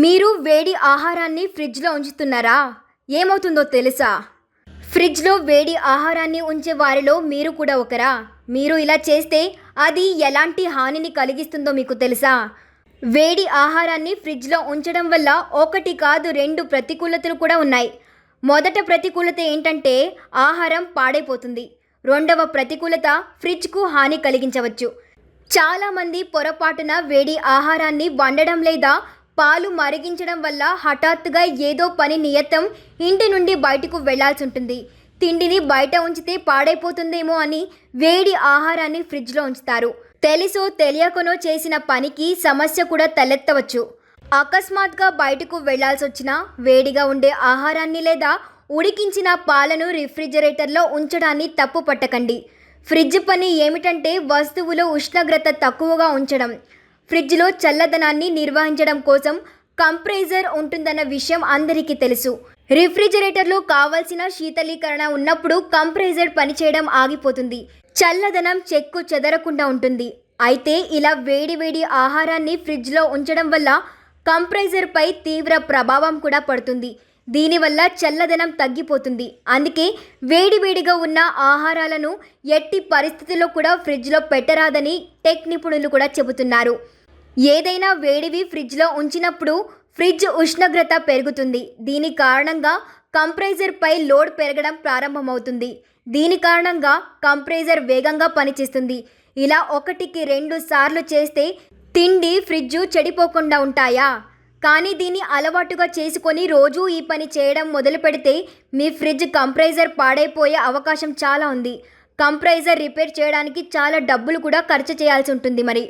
మీరు వేడి ఆహారాన్ని ఫ్రిడ్జ్లో ఉంచుతున్నారా? ఏమవుతుందో తెలుసా? ఫ్రిడ్జ్లో వేడి ఆహారాన్ని ఉంచే వారిలో మీరు కూడా ఒకరా? మీరు ఇలా చేస్తే అది ఎలాంటి హానిని కలిగిస్తుందో మీకు తెలుసా? వేడి ఆహారాన్ని ఫ్రిడ్జ్లో ఉంచడం వల్ల ఒకటి కాదు రెండు ప్రతికూలతలు కూడా ఉన్నాయి. మొదట ప్రతికూలత ఏంటంటే ఆహారం పాడైపోతుంది. రెండవ ప్రతికూలత ఫ్రిడ్జ్కు హాని కలిగించవచ్చు. చాలామంది పొరపాటున వేడి ఆహారాన్ని వండడం లేదా పాలు మరిగించడం వల్ల హఠాత్తుగా ఏదో పని నియతం ఇంటి నుండి బయటకు వెళ్లాల్సి ఉంటుంది. తిండిని బయట ఉంచితే పాడైపోతుందేమో అని వేడి ఆహారాన్ని ఫ్రిడ్జ్లో ఉంచుతారు. తెలుసో తెలియకనో చేసిన పనికి సమస్య కూడా తలెత్తవచ్చు. అకస్మాత్తుగా బయటకు వెళ్లాల్సి వచ్చినా వేడిగా ఉండే ఆహారాన్ని లేదా ఉడికించిన పాలను రిఫ్రిజిరేటర్లో ఉంచడాన్ని తప్పు పట్టకండి. ఫ్రిడ్జ్ పని ఏమిటంటే వస్తువులో ఉష్ణోగ్రత తక్కువగా ఉంచడం. ఫ్రిడ్జ్లో చల్లదనాన్ని నిర్వహించడం కోసం కంప్రెసర్ ఉంటుందన్న విషయం అందరికీ తెలుసు. రిఫ్రిజిరేటర్లో కావలసిన శీతలీకరణ ఉన్నప్పుడు కంప్రెసర్ పనిచేయడం ఆగిపోతుంది. చల్లదనం చెక్కు చెదరకుండా ఉంటుంది. అయితే ఇలా వేడి ఆహారాన్ని ఫ్రిడ్జ్లో ఉంచడం వల్ల కంప్రెసర్పై తీవ్ర ప్రభావం కూడా పడుతుంది. దీనివల్ల చల్లదనం తగ్గిపోతుంది. అందుకే వేడిగా ఉన్న ఆహారాలను ఎట్టి పరిస్థితుల్లో కూడా ఫ్రిడ్జ్లో పెట్టరాదని టెక్ నిపుణులు కూడా చెబుతున్నారు. ఏదైనా వేడివి ఫ్రిడ్జ్లో ఉంచినప్పుడు ఫ్రిడ్జ్ ఉష్ణోగ్రత పెరుగుతుంది. దీని కారణంగా కంప్రెసర్పై లోడ్ పెరగడం ప్రారంభమవుతుంది. దీని కారణంగా కంప్రెసర్ వేగంగా పనిచేస్తుంది. ఇలా 1కి 2 సార్లు చేస్తే తిండి ఫ్రిడ్జ్ చెడిపోకుండా ఉంటాయా? కానీ దీన్ని అలవాటుగా చేసుకొని రోజూ ఈ పని చేయడం మొదలు పెడితే మీ ఫ్రిడ్జ్ కంప్రెసర్ పాడైపోయే అవకాశం చాలా ఉంది. కంప్రెసర్ రిపేర్ చేయడానికి చాలా డబ్బులు కూడా ఖర్చు చేయాల్సి ఉంటుంది మరి.